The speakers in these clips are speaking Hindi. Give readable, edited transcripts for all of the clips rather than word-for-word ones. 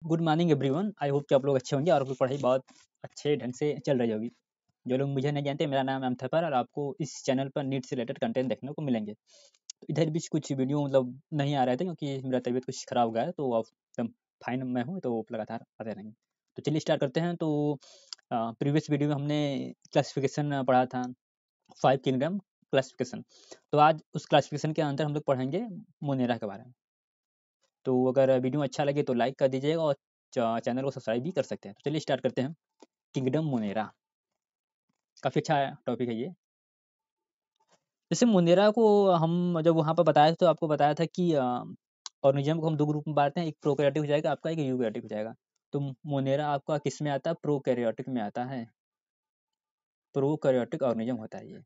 Good morning everyone. I hope कि आप लोग अच्छे होंगे और आपकी पढ़ाई बहुत अच्छे ढंग से चल रही होगी। जो लोग मुझे नहीं जानते, मेरा नाम अमथपर और आपको इस चैनल पर नीट से रिलेटेड कंटेंट देखने को मिलेंगे। तो इधर बीच कुछ वीडियो मतलब नहीं आ रहे थे क्योंकि मेरा तबीयत कुछ खराब हो गया है, तो अब एकदम फाइन मैं हूँ, तो लगातार आते रहेंगे। तो चलिए स्टार्ट करते हैं। तो प्रीवियस वीडियो में हमने क्लासिफिकेशन पढ़ा था, 5 किंगडम क्लासिफिकेशन। तो आज उस क्लासिफिकेशन के अंदर हम लोग पढ़ेंगे मोनेरा के बारे में। तो अगर वीडियो अच्छा लगे तो लाइक कर दीजिएगा और चैनल को सब्सक्राइब भी कर सकते हैं। तो चलिए स्टार्ट करते हैं। किंगडम मोनेरा काफ़ी अच्छा टॉपिक है ये। जैसे मोनेरा को हम जब वहाँ पर बताया तो आपको बताया था कि ऑर्गेनिज्म को हम दो ग्रुप में बांटते हैं, एक प्रोकैरियोटिक हो जाएगा आपका, एक यूकैरियोटिक हो जाएगा। तो मोनेरा आपका किस में आता है? प्रोकैरियोटिक में आता है। प्रोकैरियोटिक ऑर्गेनिज्म होता है ये।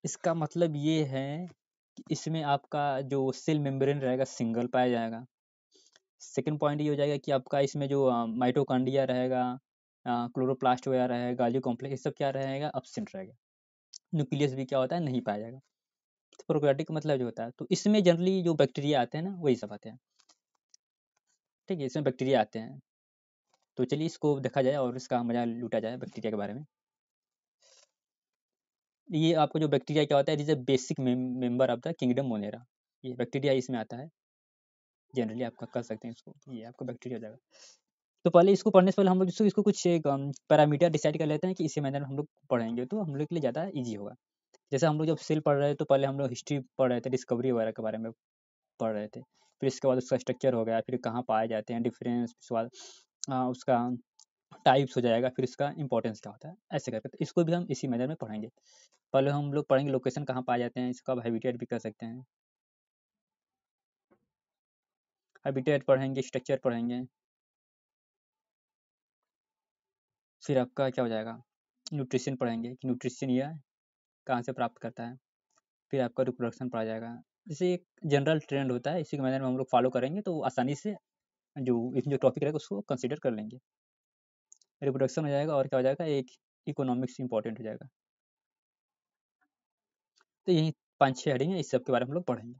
इसका मतलब ये है कि इसमें आपका जो सेल मेम्ब्रेन रहेगा सिंगल पाया जाएगा। सेकंड पॉइंट ये हो जाएगा कि आपका इसमें जो माइटोकॉन्ड्रिया रहेगा, क्लोरोप्लास्ट वगैरह रहेगा, गाल्गी कॉम्प्लेक्स, ये सब क्या रहेगा? एब्सेंट रहेगा। न्यूक्लियस भी क्या होता है? नहीं पाया जाएगा। तो प्रोकैरियोटिक का मतलब जो होता है, तो इसमें जनरली जो बैक्टीरिया आते हैं ना, वही सब आते हैं। ठीक है, इसमें बैक्टीरिया आते हैं। तो चलिए इसको देखा जाए और इसका मजा लूटा जाए बैक्टीरिया के बारे में। ये आपको जो बैक्टीरिया क्या होता है, is a basic member of the kingdom Monera. ये बैक्टीरिया इसमें आता है। जनरली आप कर सकते हैं इसको, ये आपका बैक्टीरिया हो जाएगा। तो पहले इसको पढ़ने से पहले हम लोग इसको कुछ एक पैरामीटर डिसाइड कर लेते हैं कि इसी मैनर में हम लोग पढ़ेंगे तो हम लोग के लिए ज़्यादा ईजी होगा। जैसे हम लोग जब सेल पढ़ रहे थे तो पहले हम लोग हिस्ट्री पढ़ रहे थे, डिस्कवरी वगैरह के बारे में पढ़ रहे थे। फिर इसके बाद उसका स्ट्रक्चर हो गया, फिर कहाँ पाए जाते हैं, डिफरेंस, उसके बाद उसका टाइप्स हो जाएगा, फिर इसका इंपॉर्टेंस क्या होता है, ऐसे करके। तो इसको भी हम इसी मैनर में पढ़ेंगे। पहले हम लोग पढ़ेंगे लोकेशन कहाँ पाए जाते हैं, इसका हैबिटेट भी कर सकते हैं। हैबिटेट पढ़ेंगे, स्ट्रक्चर पढ़ेंगे, फिर आपका क्या हो जाएगा, न्यूट्रिशन पढ़ेंगे कि न्यूट्रिशन यह कहाँ से प्राप्त करता है। फिर आपका रिप्रोडक्शन पढ़ा जाएगा। जैसे एक जनरल ट्रेंड होता है, इसी के मैनर में हम लोग फॉलो करेंगे तो आसानी से जो इसमें जो टॉपिक रहेगा उसको कंसीडर कर लेंगे। रिप्रोडक्शन हो जाएगा और क्या हो जाएगा, एक इकोनॉमिक्स इंपॉर्टेंट हो जाएगा। तो यही 5-6 हेडिंग है, इस सब के बारे में हम लोग पढ़ेंगे।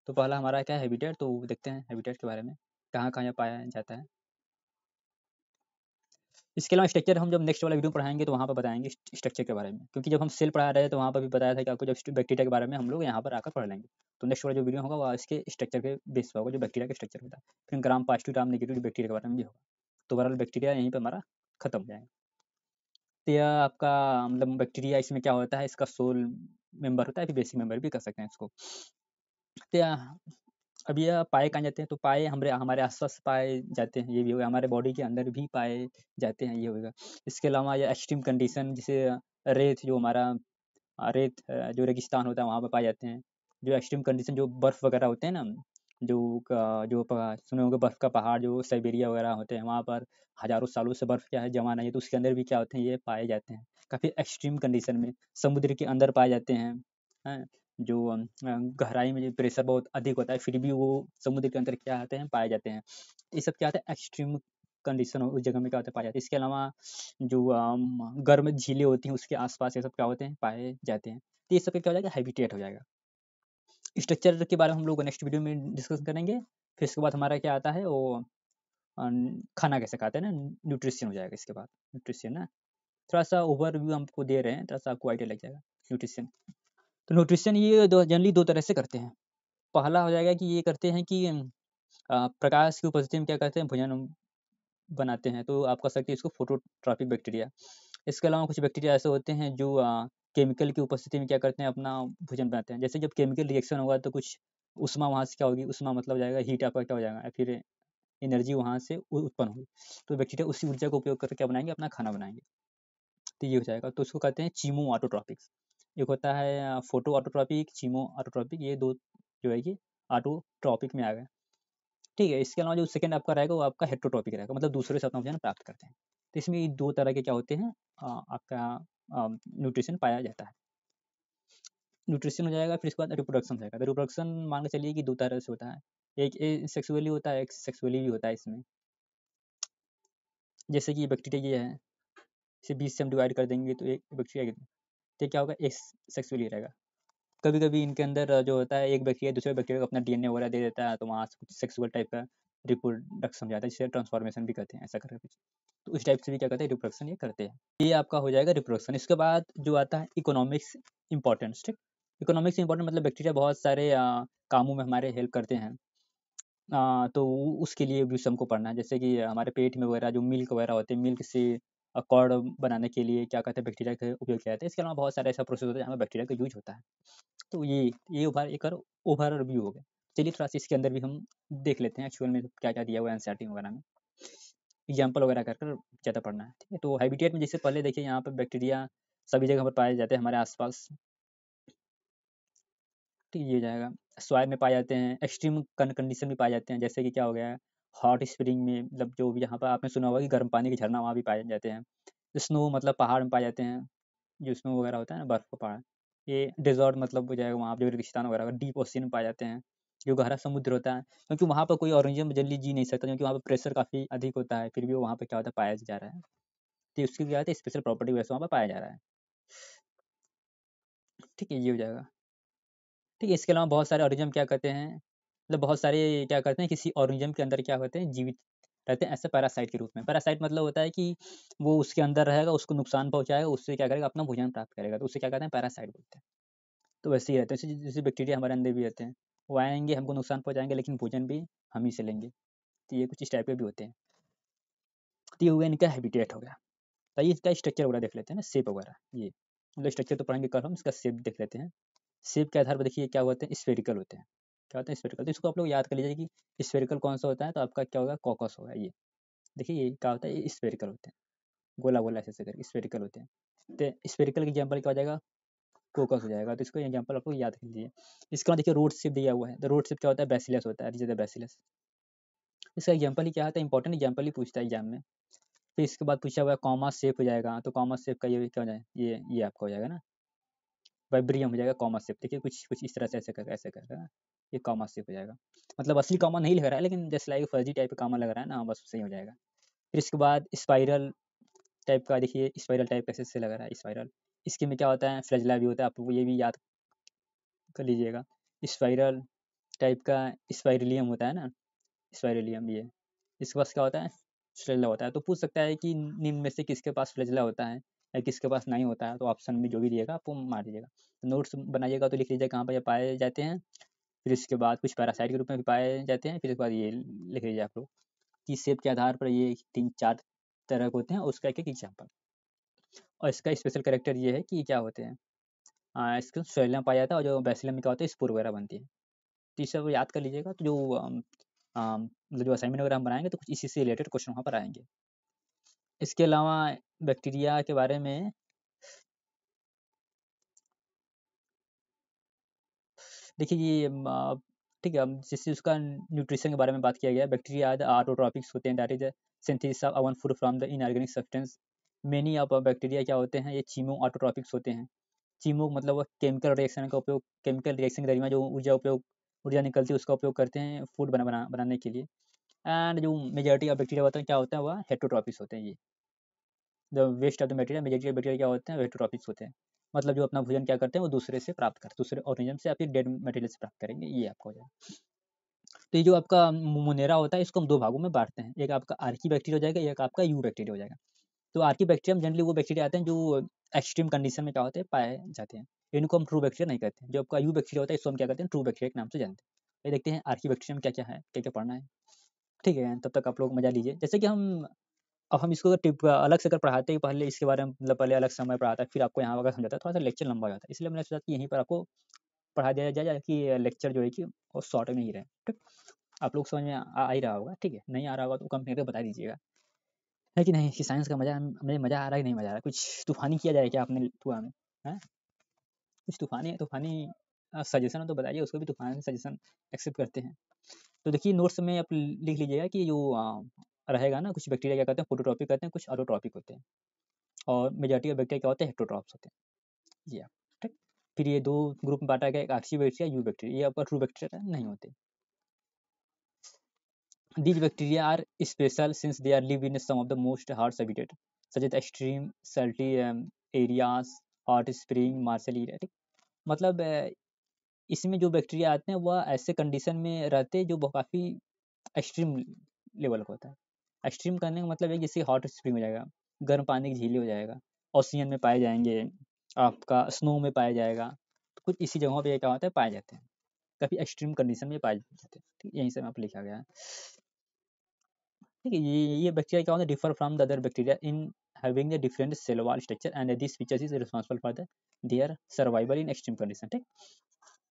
तो पहला हमारा क्या है, हैबिटेट। तो देखते हैं हैबिटेट के बारे में, कहाँ कहाँ यह पाया जाता है। इसके अलावा स्ट्रक्चर हम जब नेक्स्ट वाला वीडियो पढ़ाएंगे तो वहाँ पर बताएंगे स्ट्रक्चर के बारे में, क्योंकि जब हम सेल पढ़ा रहे थे तो वहाँ पर भी बताया था कि आपको जब बैक्टीरिया के बारे में हम लोग यहाँ पर आकर पढ़ लेंगे। तो नेक्स्ट वाला जो वीडियो होगा वह इसके स्ट्रक्चर के बेस पर होगा, जो बैक्टीरिया का स्ट्रक्चर होता है। फिर gram positive gram negative bacteria के बारे में भी होगा। तो ओवरऑल बैक्टीरिया यहीं पर हमारा खत्म हो जाएगा। तो यह आपका मतलब बैक्टीरिया, इसमें क्या होता है, इसका सोल मेंबर होता है, फिर बेसिक मेंबर भी कर सकते हैं इसको। तो अब यह पाए कहाँ जाते हैं, तो पाए हमारे हमारे आसपास पाए जाते हैं, ये भी होगा। हमारे बॉडी के अंदर भी पाए जाते हैं, ये होगा। इसके अलावा ये एक्सट्रीम कंडीशन, जैसे रेत, जो हमारा रेत जो रेगिस्तान होता है वहाँ पर पाए जाते हैं। जो एक्सट्रीम कंडीशन, जो बर्फ़ वगैरह होते हैं ना, जो सुने होंगे बर्फ़ का पहाड़ जो साइबेरिया वगैरह होते हैं, वहाँ पर हज़ारों सालों से बर्फ़ क्या है जमा नहीं है, तो उसके अंदर भी क्या होते हैं, ये पाए जाते हैं। काफ़ी एक्सट्रीम कंडीशन में समुद्र के अंदर पाए जाते हैं, हैं? जो गहराई में जो प्रेशर बहुत अधिक होता है, फिर भी वो समुद्र के अंदर क्या आते हैं, पाए जाते हैं। ये सब क्या होता है, एक्सट्रीम कंडीशन उस जगह में क्या होता है, पाए जाते हैं। इसके अलावा जो गर्म झीलें होती हैं उसके आस-पास ये सब क्या होते हैं, पाए जाते हैं। तो ये सब क्या हो जाएगा, हैबिटेट हो जाएगा। स्ट्रक्चर के बारे में हम लोग नेक्स्ट वीडियो में डिस्कस करेंगे। फिर इसके बाद हमारा क्या आता है वो खाना कैसे खाते हैं ना, न्यूट्रिशन हो जाएगा इसके बाद। न्यूट्रिशन ना थोड़ा-सा ओवरव्यू हमको दे रहे हैं, थोड़ा-सा आपको आइडिया लग जाएगा न्यूट्रिशन। तो न्यूट्रिशन ये जनरली 2 तरह से करते हैं। पहला हो जाएगा कि ये करते हैं कि प्रकाश की उपस्थिति में क्या करते हैं, भोजन बनाते हैं। तो आप कह सकते हैं इसको फोटोट्रॉपिक बैक्टीरिया। इसके अलावा कुछ बैक्टीरिया ऐसे होते हैं जो केमिकल की उपस्थिति में क्या करते हैं, अपना भोजन बनाते हैं। जैसे जब केमिकल रिएक्शन होगा तो कुछ ऊष्मा वहाँ से क्या होगी, ऊष्मा मतलब जाएगा हीट, आपका क्या हो जाएगा, फिर एनर्जी वहाँ से उत्पन्न होगी। तो बैक्टीरिया उसी ऊर्जा का उपयोग करके क्या बनाएंगे, अपना खाना बनाएंगे। तो ये हो जाएगा। तो उसको कहते हैं चीमो ऑटोट्रॉपिक्स। एक होता है फोटो ऑटोट्रॉपिक, चीमो ऑटोट्रॉपिक, ये दो जो है कि ऑटोट्रॉपिक में आ गए। ठीक है, इसके अलावा जो सेकंड आपका रहेगा वो आपका हेटेरोटॉपिक रहेगा, मतलब दूसरे से अपना भोजन प्राप्त करते हैं। तो इसमें ये 2 तरह के क्या होते हैं, आपका न्यूट्रिशन पाया जाता है। न्यूट्रिशन हो जाएगा, फिर इसके बाद रिप्रोडक्शन हो जाएगा। तो रिप्रोडक्शन मान के चलिए कि 2 तरह से होता है। एक सेक्सुअली होता है, एक सेक्सुअली भी होता है इसमें। जैसे कि बैक्टीरिया ये है, इसे 20 से हम डिवाइड कर देंगे तो एक बैक्टीरिया, तो क्या होगा, एक सेक्सुअली रहेगा। कभी कभी इनके अंदर जो होता है, एक बैक्टीरिया दूसरे बैक्टीरिया को अपना डीएनए वगैरह दे देता है, तो वहाँ से कुछ सेक्सुअल टाइप का रिप्रोडक्शन हो जाता है, जिसे ट्रांसफॉर्मेशन भी कहते हैं, ऐसा करके कुछ। तो उस टाइप से भी क्या करते हैं, रिप्रोडक्शन ये करते हैं। ये आपका हो जाएगा रिप्रोडक्शन। इसके बाद जो आता है इकोनॉमिक्स इंपॉर्टेंस, ठीक। इकोनॉमिक्स इंपॉर्टेंट मतलब बैक्टीरिया बहुत सारे कामों में हमारे हेल्प करते हैं। तो उसके लिए भी हमको पढ़ना है, जैसे कि हमारे पेट में वगैरह जो मिल्क वगैरह होते हैं, मिल्क से कॉर्ड बनाने के लिए क्या कहते हैं, बैक्टीरिया का उपयोग किया जाता है। इसके अलावा बहुत सारे ऐसा प्रोसेस होता है जहाँ पे बैक्टीरिया का यूज होता है। तो ये ओवरऑल रिव्यू हो गया। चलिए थोड़ा सा इसके अंदर भी हम देख लेते हैं एक्चुअल में क्या क्या दिया हुआ है एनसीईआरटी वगैरह में, एग्जाम्पल वगैरह कर कर ज़्यादा पढ़ना है, ठीक है। तो हैबिटेट में जैसे पहले देखिए, यहाँ पर बैक्टीरिया सभी जगह पर पाए जाते हैं हमारे आसपास, ठीक, ये हो जाएगा। सॉइल में पाए जाते हैं, एक्सट्रीम कंडीशन में पाए जाते हैं, जैसे कि क्या हो गया है, हॉट स्प्रिंग में, मतलब जो भी यहाँ पर आपने सुना होगा कि गर्म पानी के झरना, वहाँ भी पाए जाते हैं। स्नो मतलब पहाड़ में पाए जाते हैं, जो स्नो वगैरह होता है ना, बर्फ का पहाड़। ये डेजर्ट मतलब हो जाएगा, वहाँ पे जो रेगिस्तान वगैरह डीप ओशियन में पाए जाते हैं, जो गहरा समुद्र होता है, क्योंकि वहाँ पर कोई ऑर्गेनिज्म जल्दी जी नहीं सकता, क्योंकि वहाँ पर प्रेशर काफ़ी अधिक होता है, फिर भी वो वहाँ पे क्या होता है, पाया जा रहा है। तो उसकी क्या होता है, स्पेशल प्रॉपर्टी वैसे वहाँ पर पाया जा रहा है, ठीक है, ये हो जाएगा। ठीक है, इसके अलावा बहुत सारे ऑर्गेनिज्म क्या करते हैं, मतलब बहुत सारे क्या करते हैं, किसी ऑर्गेनिज्म के अंदर क्या होते हैं, जीवित रहते हैं ऐसे पैरासाइट के रूप में। पैरासाइट मतलब होता है कि वो उसके अंदर रहेगा, उसको नुकसान पहुंचाएगा, उससे क्या करेगा, अपना भोजन प्राप्त करेगा, तो उससे क्या कहते हैं, पैरासाइट बोलते हैं। तो वैसे ही रहते हैं, जैसे जैसे बैक्टीरिया हमारे अंदर भी रहते हैं, वो आएंगे, हमको नुकसान पहुंचाएंगे, लेकिन भोजन भी हम ही से लेंगे। तो ये कुछ इस टाइप के भी होते हैं। तो ये हुआ इनका हैबिटेट हो गया। तो ये इसका स्ट्रक्चर वगैरह देख लेते हैं ना, शेप वगैरह, ये मतलब स्ट्रक्चर तो पढ़ेंगे कल हम, इसका शेप देख लेते हैं। शेप के आधार पर देखिए क्या होते हैं, स्फेरिकल होते हैं। क्या होता है, स्फेरिकल। तो इसको आप लोग याद कर लीजिए कि स्फेरिकल कौन सा होता है, तो आपका क्या होगा, कॉकस होगा। ये देखिए, ये क्या होता है, ये स्फेरिकल होते हैं, गोला गोला ऐसे ऐसे करके स्फेरिकल होते हैं। तो स्फेरिकल का एग्जाम्पल क्या हो जाएगा, कोकस हो जाएगा। तो इसको एग्जाम्पल आपको याद कर लीजिए। इसके बाद देखिए रोड शेप दिया हुआ है, तो रोड शेप क्या होता है, बैसिलस होता है, जैसे बैसिलस। इसका एग्जाम्पल ही क्या होता है, इंपॉर्टेंट एग्जाम्पल ही पूछता है एग्जाम में। फिर इसके बाद पूछा हुआ है कॉमा शेप हो जाएगा, तो कॉमा शेप का ये क्या हो जाएगा, ये आपका हो जाएगा ना, वाइब्रियम हो जाएगा, कॉमा शेप। देखिए कुछ इस तरह से ऐसे कर ना, ये कॉमा शेप हो जाएगा। मतलब असली कॉमा नहीं लग रहा है, लेकिन जस्ट लाइक फर्जी टाइप का कॉमा लग रहा है ना, बस सही हो जाएगा। फिर इसके बाद स्पाइरल टाइप का, देखिए स्पाइरल टाइप कैसे से लग रहा है, स्पाइरल। इसके में क्या होता है, फ्लैजिला भी होता है, आपको ये भी याद कर लीजिएगा। स्पाइरल टाइप का स्पाइरेलियम होता है ना, स्पाइरेलियम ये। इसके पास क्या होता है, फ्लैजिला होता है। तो पूछ सकता है कि निम्न में से किसके पास फ्लैजिला होता है या किसके पास नहीं होता है, तो ऑप्शन में जो भी दिएगा आपको मार दीजिएगा। तो नोट्स बनाइएगा तो लिख लीजिएगा कहाँ पर ये पाए जाते हैं। फिर इसके बाद कुछ पैरासाइट के रूप में भी पाए जाते हैं। फिर इसके बाद ये लिख लीजिए आप लोग कि शेप के आधार पर ये 3-4 तरह के होते हैं, उसका एक एक एग्जाम्पल। और इसका स्पेशल कैरेक्टर ये है कि क्या होते हैं, इसका सोइलम पाया जाता है, और जो बैसिलम में क्या होता है, स्पोर वगैरह बनती है। तो ये सब याद कर लीजिएगा। तो जो मतलब जो असाइनमेंट वगैरह हम बनाएंगे, तो कुछ इसी से रिलेटेड क्वेश्चन वहाँ पर आएंगे। इसके अलावा बैक्टीरिया के बारे में देखिए, ये ठीक है, अब जैसे उसका न्यूट्रिशन के बारे में बात किया गया है। बैक्टीरिया ऑटोट्रॉपिक्स होते हैं, that is synthesis of one food from the inorganic substance. Many of bacteria क्या होते हैं, ये चीमो ऑटोट्रॉपिक्स होते हैं। चीमो मतलब वो केमिकल रिएक्शन का उपयोग, केमिकल रिएक्शन के दरमियान जो ऊर्जा निकलती है, उसका उपयोग करते हैं फूड बनाने के लिए। एंड जो मेजॉरिटी ऑफ बैक्टीरिया होते हैं, क्या होता है, वह हेटरोट्रॉपिक्स होते हैं। ये the waste of the material, majority of bacteria क्या होते हैं, हेटरोट्रॉपिक्स होते हैं। मतलब जो अपना भोजन क्या करते हैं, वो दूसरे से प्राप्त करते हैं, दूसरे ऑर्गेनिज्म से या फिर डेड मटेरियल से प्राप्त करेंगे, ये आपका हो जाएगा। तो ये जो आपका मोनेरा होता है, इसको हम दो भागों में बांटते हैं, एक आपका आर्की बैक्टीरिया हो जाएगा, एक आपका यू बैक्टीरिया हो जाएगा। तो आर्की बैक्टीरिया में जनरली वो बैक्टीरिया आते हैं जो एक्सट्रीम कंडीशन में क्या होते हैं, पाए जाते हैं। इनको हम ट्रू बैक्टीरिया नहीं कहते हैं। जो आपका यू बैक्टीरिया होता है, इसको हम क्या कहते हैं, ट्रू बैक्टीरिया के नाम से जानते हैं। ये देखते हैं आर्की बैक्टीरिया में क्या क्या है, क्या क्या पढ़ना है, ठीक है। तब तक आप लोग मजा लीजिए। जैसे कि हम इसको टिप अलग से अगर पढ़ाते हैं, पहले इसके बारे में मतलब पहले अलग समय पढ़ाता है, फिर आपको यहाँ वगैरह समझाता है, थोड़ा सा लेक्चर लंबा हो जाता है। इसलिए मैंने सोचा कि यहीं पर आपको पढ़ा दिया जाए, कि लेक्चर जो है कि वो शॉर्ट में ही रहे, ठीक। आप लोग समझ में आ ही रहा होगा, ठीक है। नहीं आ रहा होगा तो कमेंट करके बता दीजिएगा, है कि नहीं, कि साइंस का मजा हमें मजा आ रहा है कि नहीं मजा आ रहा है। कुछ तूफानी किया जाए क्या आपने हुआ में, है कुछ तूफानी तूफानी सजेशन हो तो बताइए, उसको भी तूफानी सजेशन एक्सेप्ट करते हैं। तो देखिए नोट्स में आप लिख लीजिएगा कि जो रहेगा ना, कुछ बैक्टीरिया क्या करते हैं, फोटोट्रॉपिक करते हैं, कुछ ऑटोट्रॉपिक होते हैं, और मेजॉरिटी ऑफ बैक्टीरिया क्या होते हैं, हेटरोट्रॉप्स होते हैं। जी आप, ठीक। फिर ये दो ग्रुप में बांटा गया, एक आर्ची बैक्टीरिया, यू बैक्टीरिया। ये आपका ट्रू बैक्टीरिया नहीं होते। These bacteria are special since they are live in some of the most harsh habitat, such as extreme salty areas, hot spring, marshal area, ठीक। मतलब इसमें जो बैक्टीरिया आते हैं वह ऐसे कंडीशन में रहते हैं जो काफ़ी एक्सट्रीम लेवल का होता है। एक्सट्रीम करने का मतलब है जैसे हॉट स्प्रिंग हो जाएगा, गर्म पानी की झीलें हो जाएगा, ओशियन में पाए जाएंगे, आपका स्नो में पाया जाएगा। तो कुछ इसी जगहों पे क्या होता है पाए जाते हैं, काफ़ी एक्सट्रीम कंडीशन में पाए जाते हैं। ठीक, यहीं से आप लिखा गया है। ठीक है, ये बैक्टीरिया क्या होता है, differ from the other bacteria in having the different cell wall structure and this features is responsible for the their survival in extreme condition. ठीक,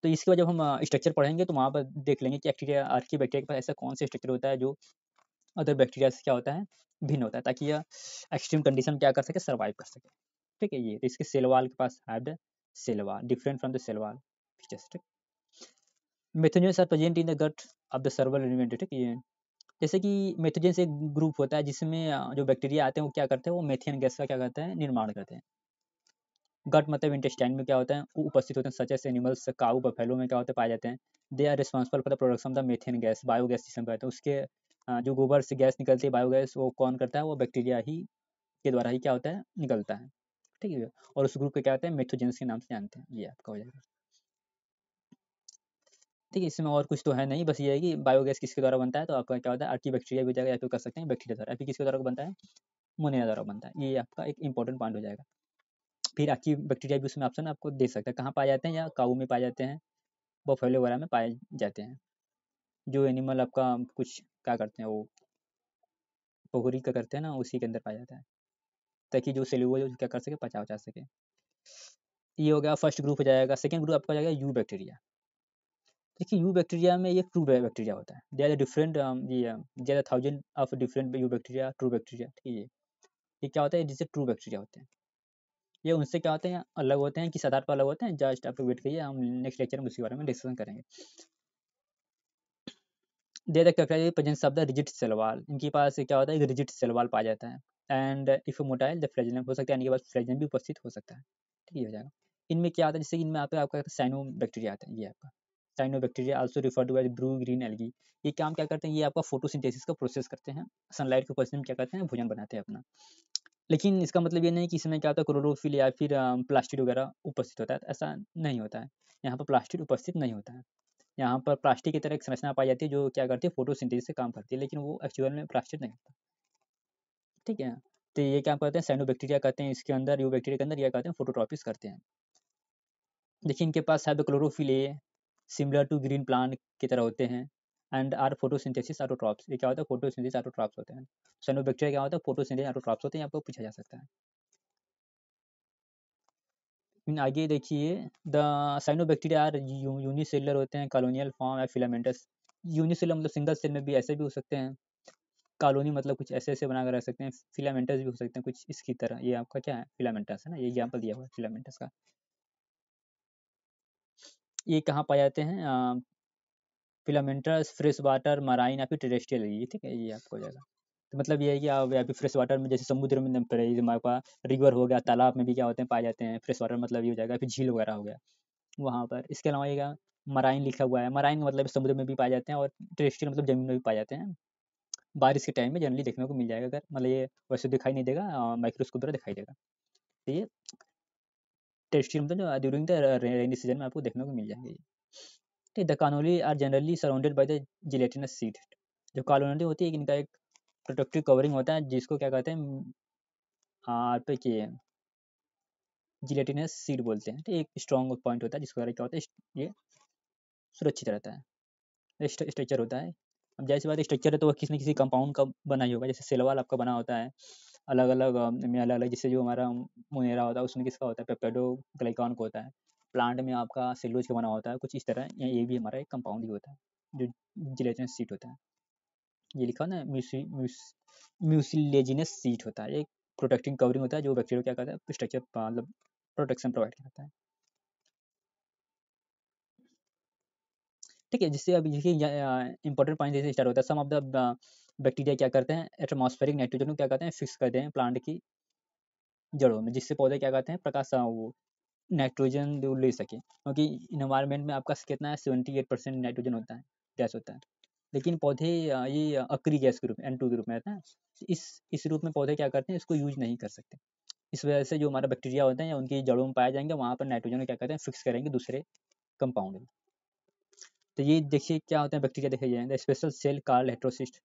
तो इसके बाद जब हम स्ट्रक्चर पढ़ेंगे तो वहाँ पर देख लेंगे कि बैक्टीरिया आर्की बैक्टीरिया के पास ऐसा कौन सा स्ट्रक्चर होता है जो अदर बैक्टीरिया से क्या होता है, भिन्न होता है, ताकि यह एक्सट्रीम कंडीशन में क्या कर सके, सर्वाइव कर सके। ठीक है, ये तो इसके सेल वॉल के पास have the cell wall different from the cell wall features. ठीक, methanogens are present in the gut of the सर्वल एलिमेंट। ठीक, ये जैसे कि मेथोजेंस एक ग्रुप होता है जिसमें जो बैक्टीरिया आते हैं वो क्या करते हैं, वो मेथेन गैस का क्या करते हैं, निर्माण करते हैं। गट मतलब इंटेस्टाइन में क्या होता है, वो उपस्थित होते हैं, such as animals, cow buffalo में क्या होते हैं पाए जाते हैं। They are responsible for the production of the methane gas, biogas जिसमें कहते हैं। उसके जो गोबर से गैस निकलती है बायोगैस, वो कौन करता है, वो बैक्टीरिया ही के द्वारा ही क्या होता है, निकलता है। ठीक है, और उस ग्रुप को क्या होते हैं, मेथोजेंस के नाम से जानते हैं। ये आपका हो जाएगा। ठीक है, इसमें और कुछ तो है नहीं, बस ये है कि बायोगैस किसके द्वारा बनता है, तो आपका क्या होता है, आर्की बैक्टीरिया भी हो जाएगा, या फिर कर सकते हैं बैक्टीरिया द्वारा, या फिर किसके द्वारा बनता है, मोनेरा द्वारा बनता है। ये आपका एक इंपॉर्टेंट पॉइंट हो जाएगा। फिर आर्की बैक्टीरिया भी उसमें ऑप्शन आपको दे सकता है, कहाँ पाए जाते हैं, या काऊ में पाए जाते हैं, बफेलो वगैरह में पाए जाते हैं। जो एनिमल आपका कुछ क्या करते हैं, वो पोखरी का करते हैं ना, उसी के अंदर पाया जाता है, ताकि जो सेल्यूलोज क्या कर सके, पचा उचा सके। ये हो गया फर्स्ट ग्रुप हो जाएगा। सेकंड ग्रुप आपका हो जाएगा यू बैक्टीरिया। देखिए यू बैक्टीरिया में ये ट्रू बैक्टीरिया होता है। They are different, there are thousand of different eubacteria, true bacteria. ठीक है, ये क्या होता है, जिससे ट्रू बैक्टीरिया होते हैं। ये उनसे क्या होते हैं, अलग होते हैं, किस आधार पर अलग होते हैं, जस्ट आप वेट करिए, हम नेक्स्ट लेक्चर में उसी बारे में डिस्कशन करेंगे। They the characterize presence of the rigid cell wall, इनके पास क्या होता है, एक रिजिड सेल वॉल पाया जाता है। And if motile the flagellum हो सकता है, इनके पास फ्लैजेलम भी उपस्थित हो सकता है। ठीक है, हो जाएगा। इनमें क्या आता है, जैसे इनमें आपका साइनो बैक्टीरिया आता है। ये आपका cyanobacteria also refer to as blue green algae. ये काम क्या करते हैं, ये आपका फोटोसिंथेसिस का प्रोसेस करते हैं, सनलाइट के उपस्थिति में क्या करते हैं, भोजन बनाते हैं अपना। लेकिन इसका मतलब ये नहीं कि इसमें क्या होता है, क्लोरोफिल या फिर प्लास्टिड वगैरह उपस्थित होता है, ऐसा नहीं होता है। यहाँ पर प्लास्टिड उपस्थित नहीं होता है। यहाँ पर प्लास्टिक की तरह एक संरचना पाई जाती है जो क्या करती है, फोटोसिंथेसिस से काम करती है, लेकिन वो एक्चुअल में प्लास्टिक नहीं होता। ठीक है, तो ये क्या करते हैं, साइनोबैक्टीरिया कहते हैं इसके अंदर, यू बैक्टीरिया के अंदर ये कहते हैं फोटोट्रॉपिस करते हैं। देखिए इनके पास है chlorophyll a, similar to green plant की तरह होते हैं। एंड आर फोटोसिंथेसिस ऑटोट्रॉप्स, ये क्या होता है, फोटोसिंथेसिस ऑटोट्रॉप्स होते हैं। साइनोबैक्टीरिया क्या होता है, फोटोसिंथेसिस ऑटोट्रॉप्स होते हैं, आपको पूछा जा सकता है। फिर आगे देखिए, द साइनोबैक्टीरिया आर यूनिसेलुलर होते हैं, कॉलोनियल फॉर्म है फिलामेंटस। यूनिसेलुलर मतलब सिंगल सेल में भी ऐसे भी हो सकते हैं, कॉलोनी मतलब कुछ ऐसे ऐसे बना कर रख सकते हैं, फिलामेंटस भी हो सकते हैं कुछ इसकी तरह। ये आपका क्या है, फिलामेंटस है ना, ये एग्जाम्पल दिया हुआ है फिलामेंटस का। ये कहाँ पाए जाते हैं, फिलामेंटस फ्रेश वाटर, मराइन या फिर टेरेस्ट्रियल। ये ठीक है, ये आपको हो जाएगा। तो मतलब ये है कि आप या फिर फ्रेश वाटर में, जैसे समुद्र में हमारे पास रिवर हो गया, तालाब में भी क्या होते हैं, पाए जाते हैं। फ्रेश वाटर मतलब ये हो जाएगा, फिर झील वगैरह हो गया वहाँ पर। इसके अलावा ये क्या, मराइन लिखा हुआ है, मराइन मतलब समुद्र में भी पाए जाते हैं, और टेरेस्ट्रियल मतलब जमीन में भी पाए जाते हैं। बारिश के टाइम में जनरली देखने को मिल जाएगा, अगर मतलब ये वैसे दिखाई नहीं देगा, माइक्रोस्कोप द्वारा दिखाई देगा। तो ये टेरेस्ट्रियल मतलब जो ड्यूरिंग द रेनी सीजन में आपको देखने को मिल जाएंगे। ठीक, the colonies are generally surrounded by the gelatinous sheath. जो कालोनी होती है, इनका एक प्रोटेक्टिव कवरिंग होता है, जिसको क्या कहते हैं, पे कि जिलेटिनस सीड बोलते हैं। तो एक स्ट्रॉन्ग पॉइंट होता है जिसके द्वारा क्या होता है, ये सुरक्षित रहता है, स्ट्रक्चर होता है। अब जैसी बात स्ट्रक्चर है तो वह किसी न किसी कंपाउंड का बना ही होगा, जैसे सेलवाल आपका बना होता है अलग अलग में, अलग अलग, जैसे जो हमारा मुनेरा होता है उसमें किसका होता है, पेप्टाइडो ग्लाइकान को होता है। प्लांट में आपका सेलुलोज का बना होता है, कुछ इस तरह ये भी हमारा एक कंपाउंड ही होता है जो जिलेटिनस सीड होता है। ये लिखा ना, म्यूसिलेजिनस सीट होता है, एक प्रोटेक्टिंग कवरिंग होता है जो बैक्टीरिया क्या करता है, स्ट्रक्चर मतलब प्रोटेक्शन प्रोवाइड करता है। ठीक है, जिससे अभी देखिए इंपॉर्टेंट पॉइंट जैसे स्टार्ट होता है, सम ऑफ द बैक्टीरिया क्या करते हैं, एटमॉस्फेरिक नाइट्रोजन को क्या करते हैं, फिक्स करते हैं प्लांट की जड़ों में, जिससे पौधे क्या करते हैं, प्रकाश वो नाइट्रोजन ले सके, क्योंकि इन्वायरमेंट में आपका कितना है, 78% नाइट्रोजन होता है, गैस होता है। लेकिन पौधे ये अक्री गैस के रूप में, N2 के रूप में रहता है। इस रूप में पौधे क्या करते हैं, इसको यूज नहीं कर सकते। इस वजह से जो हमारा बैक्टीरिया होते हैं या उनकी जड़ों में पाए जाएंगे, वहाँ पर नाइट्रोजन को क्या कहते हैं, फिक्स करेंगे दूसरे कंपाउंड में। तो ये देखिए क्या होता है बैक्टीरिया, देखिए जाए the special cell called heterocyst,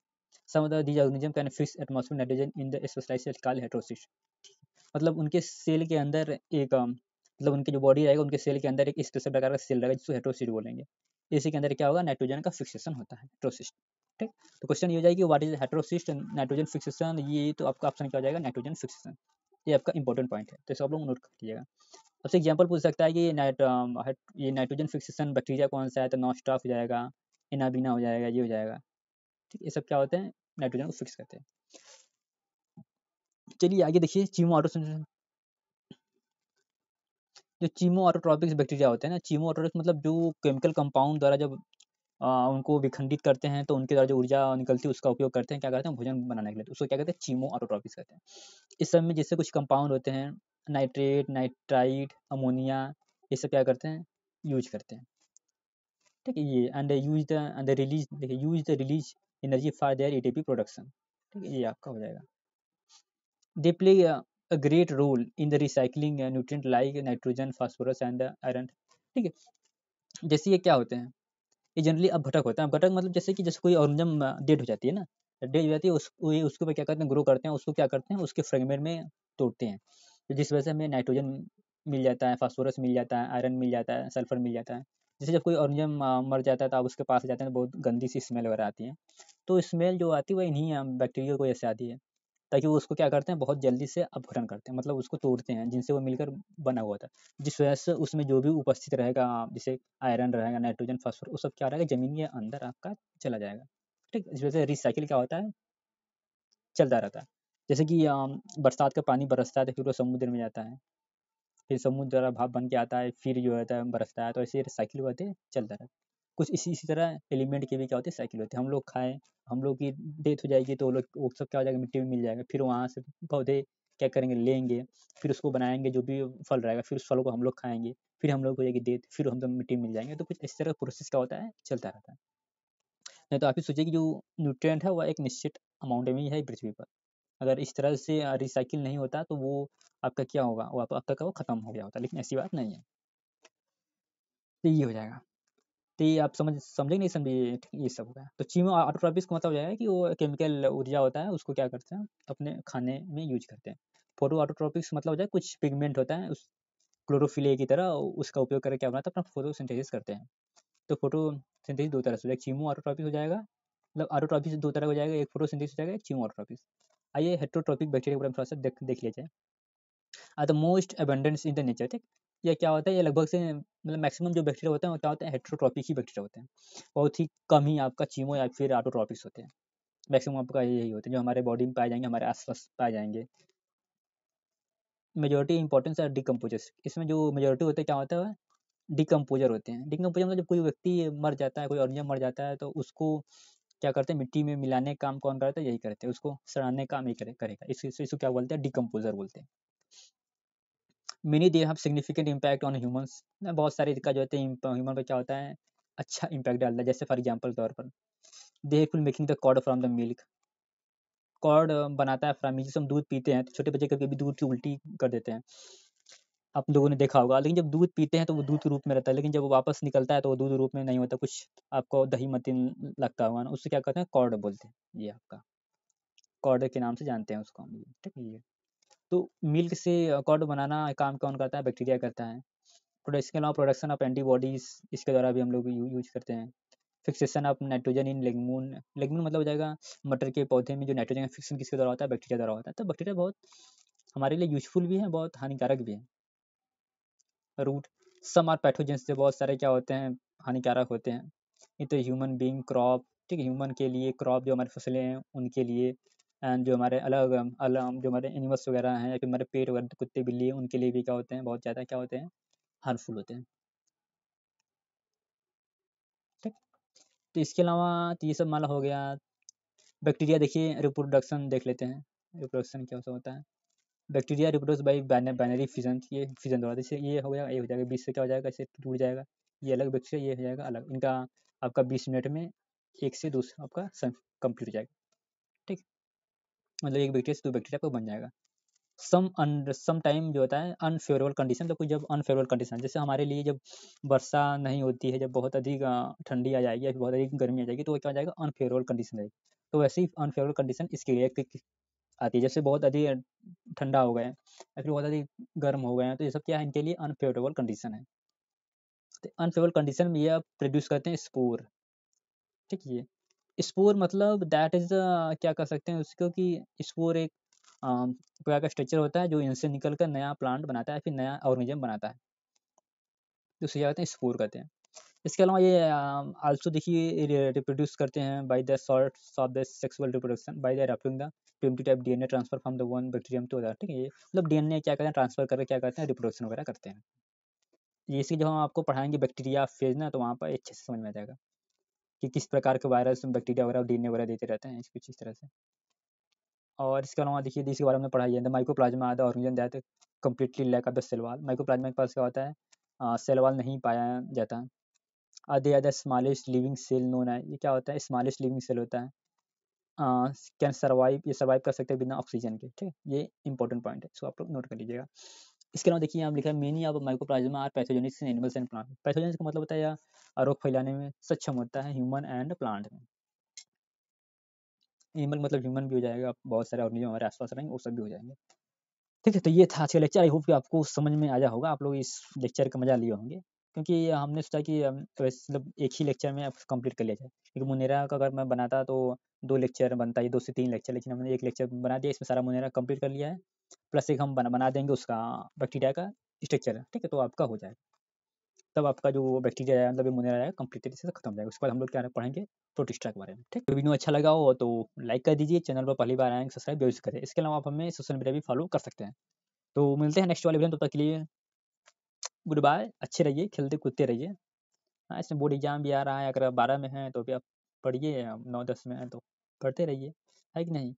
some of the these organism can fix atmospheric nitrogen in the specialized cell called heterocyst. मतलब उनके सेल के अंदर एक मतलब उनकी जो बॉडी रहेगा, उनके सेल के अंदर एक स्पेशल प्रकार का सेल रहेगा जिसको हेटेरोसिस्ट बोलेंगे। इसी के अंदर क्या होगा, नाइट्रोजन का फिक्सेशन होता है, हेटेरोसिस्ट। ठीक, तो क्वेश्चन ये हो जाएगा कि what is heterocyst nitrogen fixation, ये तो आपका ऑप्शन क्या हो जाएगा, नाइट्रोजन फिक्सेशन। ये आपका इंपॉर्टेंट पॉइंट है, तो इसको आप लोग नोट कर लीजिएगा। आपसे एग्जांपल पूछ सकता है कि ये नाइट्रोजन फिक्सेशन बैक्टीरिया कौन सा है, तो नॉस्टाफ हो जाएगा, इनाबिना हो जाएगा, ये हो जाएगा। ठीक, ये सब क्या होते हैं, नाइट्रोजन को फिक्स करते हैं। चलिए आगे देखिए, चीमो ऑटोसिंथेसिस। जो चीमो ऑटोट्रॉपिक बैक्टीरिया होते हैं ना, चीमो ऑटोट्रॉपिक मतलब जो केमिकल कंपाउंड द्वारा जब उनको विखंडित करते हैं तो उनके द्वारा जो ऊर्जा निकलती है उसका उपयोग करते हैं, क्या करते हैं, भोजन बनाने के लिए, तो उसको क्या कहते हैं, चीमो ऑटोट्रॉपिक कहते हैं। इस सब में जैसे कुछ कंपाउंड होते हैं, नाइट्रेट, नाइट्राइट, अमोनिया, ये सब क्या करते हैं, यूज करते हैं। ठीक है, ये एंड रिलीज, देखिए use the release energy for their ATP production. ठीक है, ये आपका हो जाएगा। They play a great role in the recycling nutrient like nitrogen, phosphorus and iron. ठीक है, जैसे ये क्या होते हैं, ये जनरली अपघटक होता है। अपघटक मतलब जैसे कोई ऑर्गेनिज्म डेड हो जाती है ना, डेड हो जाती है, उसको क्या करते हैं, ग्रो करते हैं, उसको क्या करते हैं, उसके फ्रेगमेंट में तोड़ते हैं, तो जिस वजह से हमें नाइट्रोजन मिल जाता है, फास्फोरस मिल जाता है, आयरन मिल जाता है, सल्फर मिल जाता है। जैसे जब कोई ऑर्गेनिज्म मर जाता है तो आप उसके पास जाते हैं तो बहुत गंदी सी स्मेल वगैरह आती है, तो स्मेल जो आती है वो इन्हीं बैक्टीरिया को वजह से आती है, ताकि वो उसको क्या करते हैं, बहुत जल्दी से अपघटन करते हैं, मतलब उसको तोड़ते हैं जिनसे वो मिलकर बना हुआ था, जिस वजह से उसमें जो भी उपस्थित रहेगा, जैसे आयरन रहेगा, नाइट्रोजन, फास्फोरस, वो सब क्या रहेगा, जमीन के अंदर आपका चला जाएगा। ठीक, इस वजह से रिसाइकिल क्या होता है, चलता रहता है। जैसे कि बरसात का पानी बरसता है तो फिर वो समुद्र में जाता है, फिर समुद्र द्वारा भाप बन के आता है, फिर जो होता है बरसता है, तो ऐसे साइकिल होते हैं, चलता रहता है। कुछ इसी तरह एलिमेंट की भी क्या होती है, साइकिल होती है। हम लोग खाएं, हम लोग की डेथ हो जाएगी तो वो सब क्या हो जाएगा, मिट्टी में मिल जाएगा, फिर वहाँ से पौधे क्या करेंगे, लेंगे, फिर उसको बनाएंगे, जो भी फल रहेगा, फिर उस फल को हम लोग खाएंगे, फिर हम लोग हो जाएगी डेथ, फिर हम लोग मिट्टी में मिल जाएंगे। तो कुछ इस तरह प्रोसेस क्या होता है, चलता रहता है। नहीं तो आप ही सोचिए कि जो न्यूट्रिएंट है वह एक निश्चित अमाउंट में ही है पृथ्वी पर, अगर इस तरह से रिसाइकिल नहीं होता तो वो आपका क्या होगा, वो आपका क्या, वो खत्म हो गया होता, लेकिन ऐसी बात नहीं है। तो ये हो जाएगा, तो ये आप समझे नहीं समझे, ये सब होगा। तो चीमो ऑटोट्रॉपिस का मतलब हो जाएगा कि वो केमिकल ऊर्जा होता है, उसको क्या करते हैं, अपने खाने में यूज करते हैं। फोटो ऑटोट्रॉपिक्स मतलब हो जाए कुछ पिगमेंट होता है उस क्लोरोफिल ए की तरह, उसका उपयोग करके क्या बनाता है, अपना फोटोसिंथेसिस करते हैं। तो फोटोसिंथेसिस दो तरह से हो जाएगा, चीमो ऑटोट्रॉपिक हो जाएगा, मतलब ऑटोट्रॉपिस दो तरह हो जाएगा, एक फोटोसिंथेसिस हो जाएगा, एक चीमो ऑटोट्रॉपिस। आइए हेटेरोट्रॉपिक बैक्टीरिया के बारे में थोड़ा सा देख लिया जाए। Are the most abundance in the nature. ठीक, ये क्या होता है, ये लगभग से मतलब मैक्सिमम जो बैक्टीरिया होते हैं वो क्या होते हैं, हेटेरोट्रॉपिक ही बैक्टीरिया होते हैं। बहुत ही कम ही आपका चीमो या फिर ऑटोट्रॉपिक्स होते हैं। मैक्सिमम आपका यही होते हैं जो हमारे बॉडी में पाए जाएंगे, हमारे आसपास पाए जाएंगे। मेजोरिटी इंपॉर्टेंस है डिकम्पोजर्स, इसमें जो मेजोरिटी होते हैं क्या होता है, डिकम्पोजर होते हैं। डिकम्पोजर मतलब जब कोई व्यक्ति मर जाता है, कोई ऑर्गेनिज्म मर जाता है तो उसको क्या करते हैं, मिट्टी में मिलाने का काम कौन करता है, यही करते हैं, उसको सड़ाने का काम यही करेगा, इसको क्या बोलते हैं, डिकम्पोजर बोलते हैं। Many they have significant impact on humans, बहुत सारे इसका जो होता है ह्यूमन पे क्या होता है, अच्छा इम्पैक्ट डालता है। जैसे फॉर एग्जांपल तौर पर they help making the curd from the milk, curd बनाता है फ्रॉम, जैसे हम दूध पीते हैं तो छोटे बच्चे कभी कभी दूध की उल्टी कर देते हैं, आप लोगों ने देखा होगा, लेकिन जब दूध पीते हैं तो वो दूध के रूप में रहता है, लेकिन जब वो वापस निकलता है तो वो दूध रूप में नहीं होता, कुछ आपको दही मतीन लगता होगा ना, उससे क्या कहते हैं, कॉर्ड बोलते हैं। ये आपका कॉर्ड के नाम से जानते हैं उसको हम ये, ठीक है ये। तो मिल्क से कॉर्ड बनाना काम कौन करता है, बैक्टीरिया करता है। इसके अलावा प्रोडक्शन ऑफ एंटीबॉडीज, इसके द्वारा भी हम लोग यूज करते हैं। फिक्सेशन ऑफ नाइट्रोजन इन लेगमून, लेगमून मतलब हो जाएगा मटर के पौधे में जो नाइट्रोजन का फिक्सेशन किसके द्वारा होता है, बैक्टीरिया द्वारा होता है। तो बैक्टीरिया बहुत हमारे लिए यूजफुल भी है, बहुत हानिकारक भी है। रूट, सम आर पैथोजन, से बहुत सारे क्या होते हैं, हानिकारक होते हैं। ये तो ह्यूमन बीइंग, क्रॉप, ठीक है, ह्यूमन के लिए, क्रॉप जो हमारी फसलें हैं उनके लिए, एंड जो हमारे अलग अलग जो हमारे एनिमल्स वगैरह हैं या फिर हमारे पेट वगैरह, कुत्ते बिल्ली, उनके लिए भी क्या होते हैं, बहुत ज़्यादा क्या होते हैं, हार्मफुल होते हैं। ठीक, तो इसके अलावा तो ये सब माला हो गया। बैक्टीरिया देखिए, रिप्रोडक्शन देख लेते हैं, रिप्रोडक्शन क्या होता है। Bacteria reproduce by binary fission, ये फिजन द्वारा, जैसे ये हो गया, ये हो जाएगा, बीच से क्या हो जाएगा, ऐसे टूट जाएगा, ये अलग बैक्टीरिया, ये हो जाएगा अलग, इनका आपका 20 मिनट में एक से दूसरा आपका कंप्लीट हो जाएगा। ठीक, मतलब एक बैक्टीरिया से दो बैक्टीरिया आपको बन जाएगा। सम टाइम जो होता है अनफेवरेबल कंडीशन, तो कुछ जब अनफेवरेबल कंडीशन, जैसे हमारे लिए जब वर्षा नहीं होती है, जब बहुत अधिक ठंडी आ जाएगी या फिर बहुत अधिक गर्मी आ जाएगी, तो वो क्या हो जाएगा, अनफेवरेबल कंडीशन रहेगी। तो वैसे ही अनफेवरेबल कंडीशन इसके लिए आती है, जैसे बहुत अधिक ठंडा हो गया है या फिर बहुत अधिक गर्म हो गए हैं, तो ये सब क्या है, इनके लिए अनफेवरेबल कंडीशन है। तो अनफेवरेबल कंडीशन में ये प्रोड्यूस करते हैं स्पोर। ठीक है, स्पोर मतलब दैट इज क्या कर सकते हैं उसको कि स्पोर एक क्या का स्ट्रक्चर होता है जो इनसे निकल कर नया प्लांट बनाता है, फिर नया ऑर्गेनिज्म बनाता है, तो उसे क्या कहते हैं, स्पोर कहते हैं। इसके अलावा ये आल्सो देखिए रिप्रोड्यूस करते हैं by the sorts of the sexual reproduction by the wrapping the primitive type DNA transfer from the one bacterium to other. ठीक है, ये मतलब डीएनए क्या करते हैं, ट्रांसफर करके क्या करते हैं, रिप्रोडक्शन वगैरह करते हैं। ये इसी जब हम आपको पढ़ाएंगे बैक्टीरिया फेज ना, तो वहाँ पर अच्छे से समझ में आ जाएगा कि किस प्रकार के वायरस बैक्टीरिया वगैरह डीएनए वगैरह देते रहते हैं, कुछ इस तरह से। और इसके अलावा देखिए इसके बारे में पढ़ाई है, the mycoplasma the organism that completely lack of the cell wall. Mycoplasma के पास क्या होता है, सेल वॉल नहीं पाया जाता। They are the smallest living cell known है, ये क्या होता है, स्मॉलेस्ट लिविंग सेल होता है, कैन सर्वाइव, ये सर्वाइव कर सकते हैं बिना ऑक्सीजन के। ठीक है, ये इंपॉर्टेंट पॉइंट है, इसको आप लोग नोट कर लीजिएगा। इसके अलावा देखिए यहाँ लिखा है many of mycoplasma are pathogenic in animals and plant. Pathogenic का मतलब होता है या रोग फैलाने में सक्षम होता है ह्यूमन एंड प्लांट में। एनिमल मतलब ह्यूमन भी हो जाएगा, बहुत सारे ऑर्गेनिज्म हमारे आसपास रहेंगे वो सब भी हो जाएंगे। ठीक है, तो ये था आज का लेक्चर। आई होप कि आपको समझ में आया होगा, आप लोग इस लेक्चर का मजा लिए होंगे, क्योंकि हमने सोचा कि मतलब एक ही लेक्चर में कंप्लीट कर लिया जाए, क्योंकि मुनेरा का अगर मैं बनाता तो 2 लेक्चर बनता है, 2 से 3 लेक्चर, लेकिन हमने 1 लेक्चर बना दिया, इसमें सारा मुनेरा कंप्लीट कर लिया है, प्लस एक हम बना देंगे उसका बैक्टीरिया का स्ट्रक्चर। ठीक है, तो आपका हो जाएगा, तब आपका जो बैक्टीरिया है मतलब ये मुनेरा है कंप्लीट तरीके से खत्म हो जाएगा। उसके बाद हम लोग क्या पढ़ेंगे, प्रोटिस्टा के बारे में। ठीक, वीडियो अच्छा लगा हो तो लाइक कर दीजिए, चैनल पर पहली बार आएंगे सब्सक्राइब जरूर करें। इसके अलावा आप हमें सोशल मीडिया भी फॉलो कर सकते हैं। तो मिलते हैं नेक्स्ट वाले वीडियो में, तब तक के लिए गुड बाय, अच्छे रहिए, खेलते कूदते रहिए। हाँ, इसमें बोर्ड एग्जाम भी आ रहा है, अगर 12 में है तो भी आप पढ़िए, 9-10 में है तो पढ़ते रहिए, है कि नहीं।